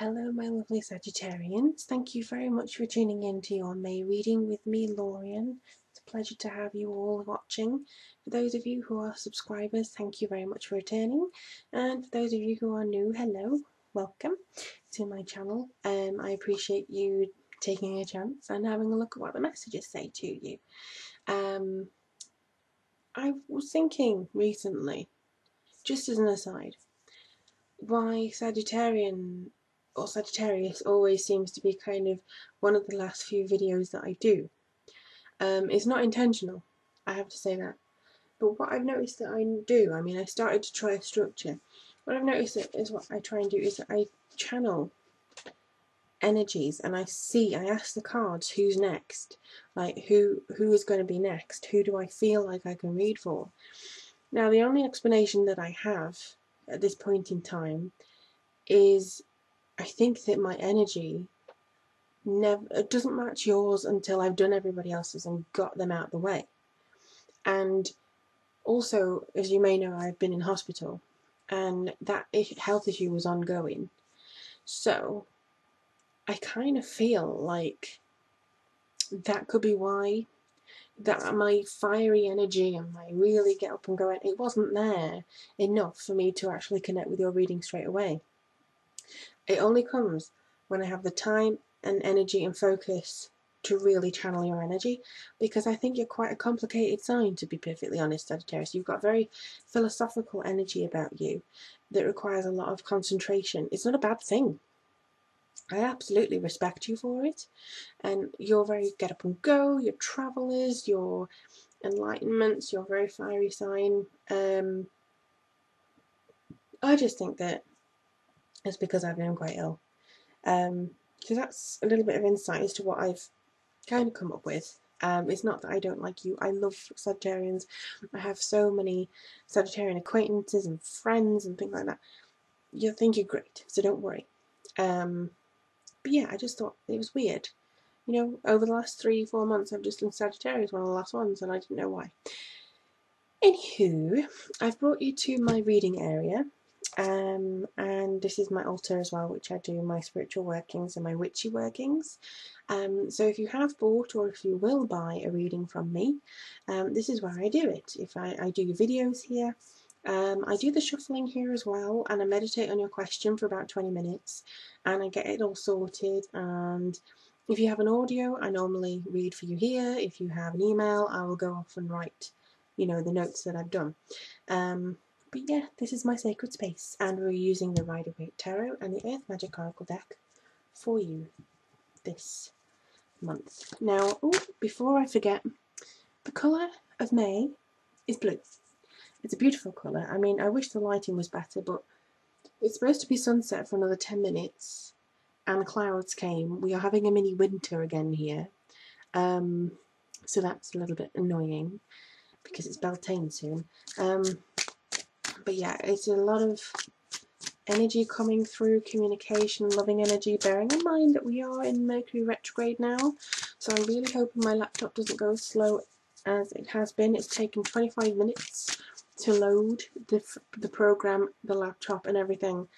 Hello my lovely Sagittarians, thank you very much for tuning in to your May reading with me, Lorien. It's a pleasure to have you all watching. For those of you who are subscribers, thank you very much for returning, and for those of you who are new, hello, welcome to my channel. I appreciate you taking a chance and having a look at what the messages say to you. I was thinking recently, just as an aside, why Sagittarius always seems to be kind of one of the last few videos that I do. It's not intentional, I have to say that. But what I've noticed that I do, I mean, I started to try a structure. What I've noticed is what I try and do is that I channel energies and I ask the cards who's next. Like who is going to be next? Who do I feel like I can read for? Now the only explanation that I have at this point in time is I think that my energy it doesn't match yours until I've done everybody else's and got them out of the way. And also, as you may know, I've been in hospital and that health issue was ongoing. So I kind of feel like that could be why that my fiery energy and my really get up and going, it wasn't there enough for me to actually connect with your reading straight away. It only comes when I have the time and energy and focus to really channel your energy, because I think you're quite a complicated sign, to be perfectly honest, Sagittarius. You've got very philosophical energy about you that requires a lot of concentration. It's not a bad thing. I absolutely respect you for it, and you're very get up and go, you're travellers, you're enlightenments, you're a very fiery sign. I just think that it's because I've been quite ill. So that's a little bit of insight as to what I've kind of come up with. It's not that I don't like you. I love Sagittarians. I have so many Sagittarian acquaintances and friends and things like that. You'll think you're great, so don't worry. But yeah, I just thought it was weird. You know, over the last 3-4 months, I've just done Sagittarius, one of the last ones, and I didn't know why. Anywho, I've brought you to my reading area. And this is my altar as well, which I do my spiritual workings and my witchy workings. So if you have bought or if you will buy a reading from me, this is where I do it. If I do videos here, I do the shuffling here as well, and I meditate on your question for about 20 minutes and I get it all sorted. And if you have an audio, I normally read for you here. If you have an email, I will go off and write, you know, the notes that I've done. But yeah, this is my sacred space, and we're using the Rider-Waite Tarot and the Earth Magic Oracle deck for you this month. Now, before I forget, the colour of May is blue. It's a beautiful colour. I mean, I wish the lighting was better, but it's supposed to be sunset for another 10 minutes, and clouds came. We are having a mini winter again here, so that's a little bit annoying because it's Beltane soon. But yeah, it's a lot of energy coming through, communication, loving energy, bearing in mind that we are in Mercury retrograde now, so I'm really hoping my laptop doesn't go as slow as it has been. It's taken 25 minutes to load the program, the laptop and everything,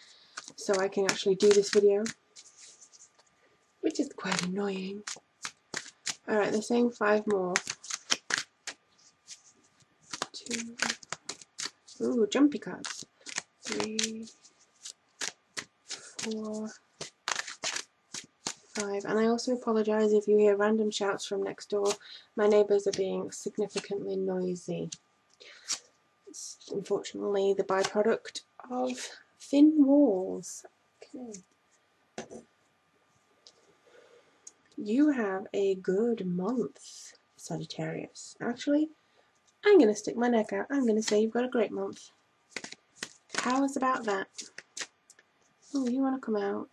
so I can actually do this video, which is quite annoying. Alright, they're saying 5 more. 2, ooh, jumpy cards. 3, 4, 5, and I also apologise if you hear random shouts from next door. My neighbours are being significantly noisy. It's unfortunately the byproduct of thin walls. Okay. You have a good month, Sagittarius. Actually, I'm going to stick my neck out. I'm going to say you've got a great month. How is about that? Oh, you want to come out?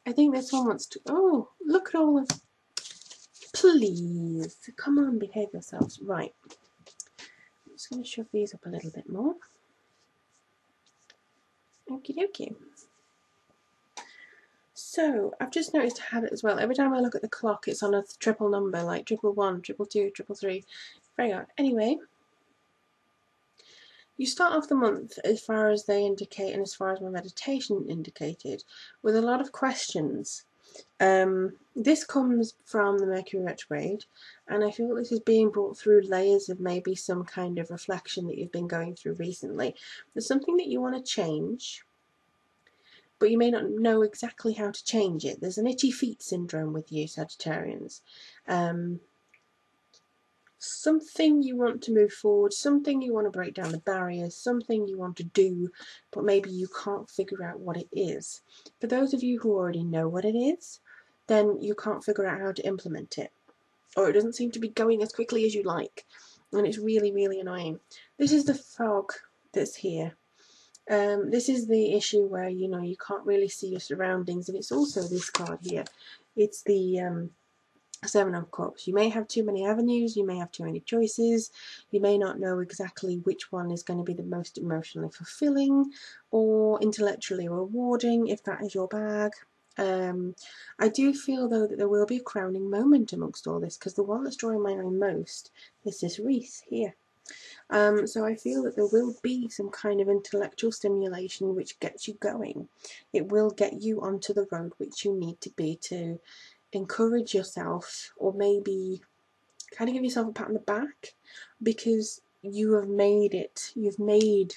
I think this one wants to... Oh, look at all of... Please, come on, behave yourselves. Right. I'm just going to shove these up a little bit more. Okie dokie. So, I've just noticed a habit as well. Every time I look at the clock, it's on a triple number, like 111, 222, 333. Very odd. Anyway, You start off the month, as far as they indicate and as far as my meditation indicated, with a lot of questions. This comes from the Mercury retrograde, and I feel this is being brought through layers of maybe some kind of reflection that you've been going through recently. There's something that you want to change, but you may not know exactly how to change it. There's an itchy feet syndrome with you, Sagittarians. Something you want to move forward, something you want to break down the barriers, something you want to do, but maybe you can't figure out what it is. For those of you who already know what it is, then you can't figure out how to implement it, or it doesn't seem to be going as quickly as you like, and it's really, really annoying. This is the fog that's here. This is the issue where, you know, you can't really see your surroundings, and it's also this card here. It's the Seven of Cups. You may have too many avenues, you may have too many choices, you may not know exactly which one is going to be the most emotionally fulfilling or intellectually rewarding, if that is your bag. I do feel though that there will be a crowning moment amongst all this, because the one that's drawing my eye most is this wreath here. So I feel that there will be some kind of intellectual stimulation which gets you going. It will get you onto the road which you need to be to encourage yourself, or maybe kind of give yourself a pat on the back, because you have made it. You've made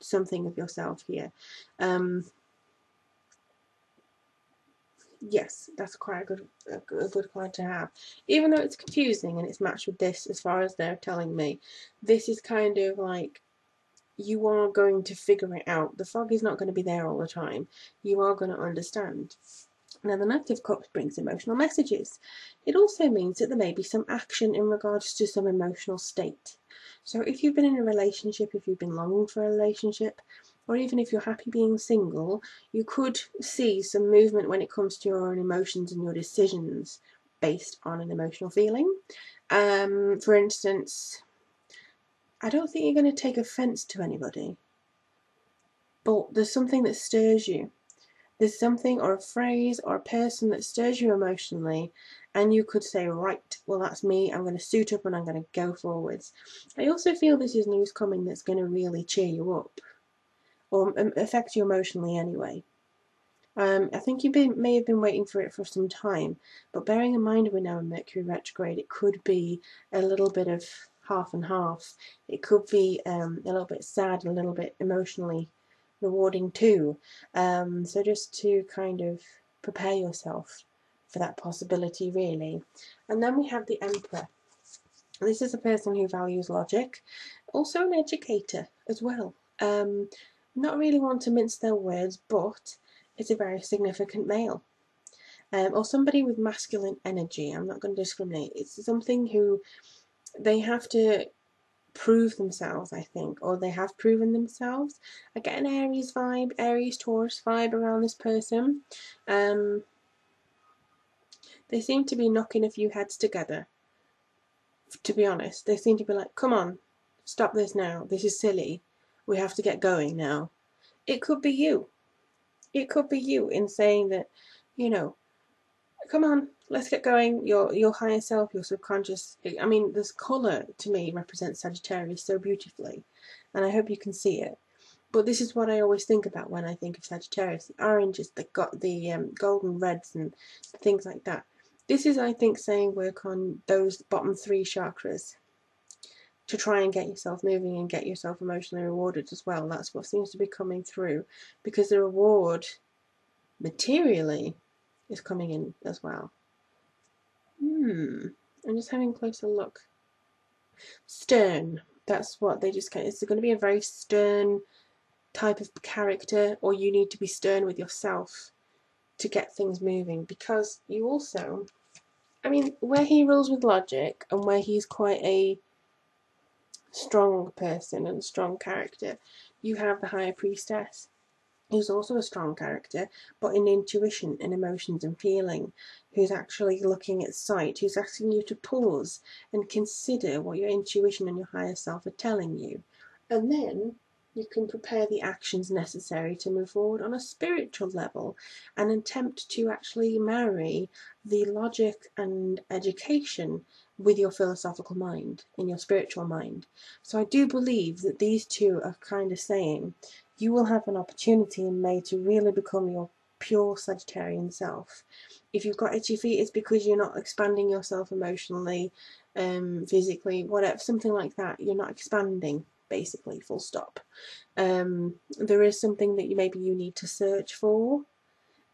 something of yourself here. Yes, that's quite a good card to have. Even though it's confusing and it's matched with this, as far as they're telling me, this is kind of like you are going to figure it out. The fog is not going to be there all the time. You are going to understand. Now, the Knight of Cups brings emotional messages. It also means that there may be some action in regards to some emotional state. So if you've been in a relationship, if you've been longing for a relationship, or even if you're happy being single, you could see some movement when it comes to your own emotions and your decisions based on an emotional feeling. For instance, I don't think you're going to take offence to anybody, but there's something that stirs you. There's something or a phrase or a person that stirs you emotionally, and you could say, right, well, that's me, I'm going to suit up and I'm going to go forwards. I also feel this is news coming that's going to really cheer you up, or affect you emotionally anyway. I think you may have been waiting for it for some time, but bearing in mind we're now in Mercury retrograde, it could be a little bit of half and half. It could be a little bit sad, a little bit emotionally rewarding too. So just to kind of prepare yourself for that possibility, really. And then we have the Emperor. This is a person who values logic, also an educator as well. Not really one to mince their words, but it's a very significant male. Or somebody with masculine energy. I'm not going to discriminate. It's something who they have to prove themselves, I think, or they have proven themselves. I get an Aries vibe, Aries Taurus vibe around this person. They seem to be knocking a few heads together, to be honest. They seem to be like, come on, stop this now, this is silly, we have to get going now. It could be you. It could be you in saying that, you know, come on, let's get going. Your higher self, your subconscious. I mean, this colour to me represents Sagittarius so beautifully, and I hope you can see it. But this is what I always think about when I think of Sagittarius: the oranges, the golden reds, and things like that. This is, I think, saying work on those bottom three chakras to try and get yourself moving and get yourself emotionally rewarded as well. That's what seems to be coming through, because the reward materially is coming in as well. I'm just having a closer look. Stern. That's what they just it's going to be a very stern type of character, or you need to be stern with yourself to get things moving, because you also, I mean, where he rules with logic and where he's quite a strong person and strong character, you have the Higher Priestess, who's also a strong character, but in intuition and emotions and feeling, who's actually looking at sight, who's asking you to pause and consider what your intuition and your higher self are telling you. And then you can prepare the actions necessary to move forward on a spiritual level and attempt to actually marry the logic and education with your philosophical mind, in your spiritual mind. So I do believe that these two are kind of saying you will have an opportunity in May to really become your pure Sagittarian self. If you've got itchy feet, it's because you're not expanding yourself emotionally, physically, whatever, something like that. You're not expanding, basically, full stop. There is something that maybe you need to search for.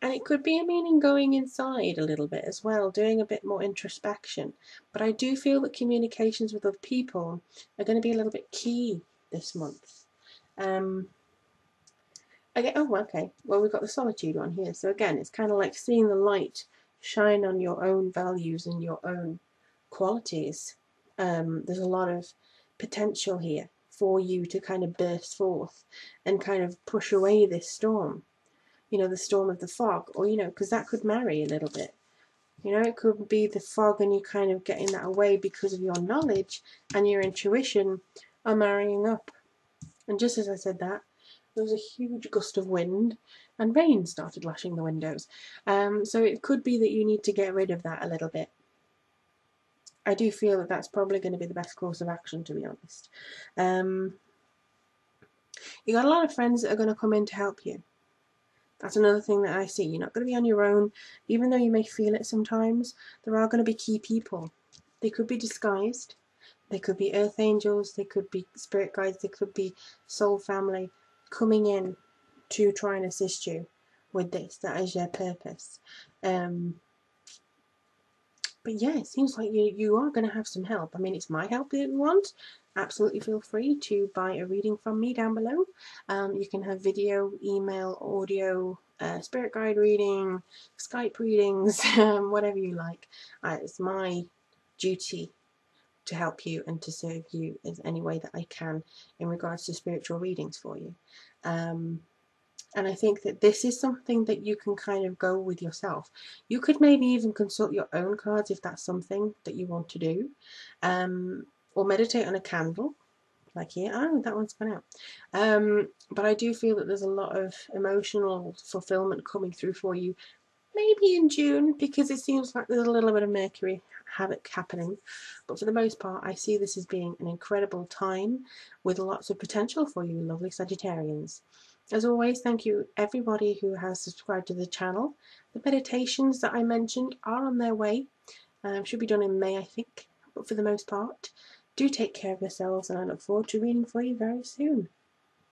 And it could be a meaning going inside a little bit as well, doing a bit more introspection. But I do feel that communications with other people are going to be a little bit key this month. Oh, okay. Well, we've got the solitude one here. So again, it's kind of like seeing the light shine on your own values and your own qualities. There's a lot of potential here for you to kind of burst forth and kind of push away this storm. You know, the storm of the fog, or, you know, because that could marry a little bit. You know, it could be the fog and you kind of getting that away because of your knowledge and your intuition are marrying up. And just as I said that, there was a huge gust of wind and rain started lashing the windows. So it could be that you need to get rid of that a little bit. I do feel that that's probably going to be the best course of action, to be honest. You got a lot of friends that are going to come in to help you. That's another thing that I see. You're not going to be on your own, even though you may feel it sometimes. There are going to be key people. They could be disguised. They could be earth angels. They could be spirit guides. They could be soul family coming in to try and assist you with this. That is their purpose. But yeah, it seems like you are going to have some help. I mean, it's my help that you want. Absolutely feel free to buy a reading from me down below. You can have video, email, audio, spirit guide reading, Skype readings, whatever you like. It's my duty to help you and to serve you in any way that I can in regards to spiritual readings for you. And I think that this is something that you can kind of go with yourself. You could maybe even consult your own cards if that's something that you want to do. Or meditate on a candle, like here. Oh, that one's gone out. But I do feel that there's a lot of emotional fulfillment coming through for you, maybe in June, because it seems like there's a little bit of Mercury havoc happening. But for the most part, I see this as being an incredible time with lots of potential for you, lovely Sagittarians. As always, thank you everybody who has subscribed to the channel. The meditations that I mentioned are on their way. Should be done in May, I think. But for the most part, do take care of yourselves, and I look forward to reading for you very soon.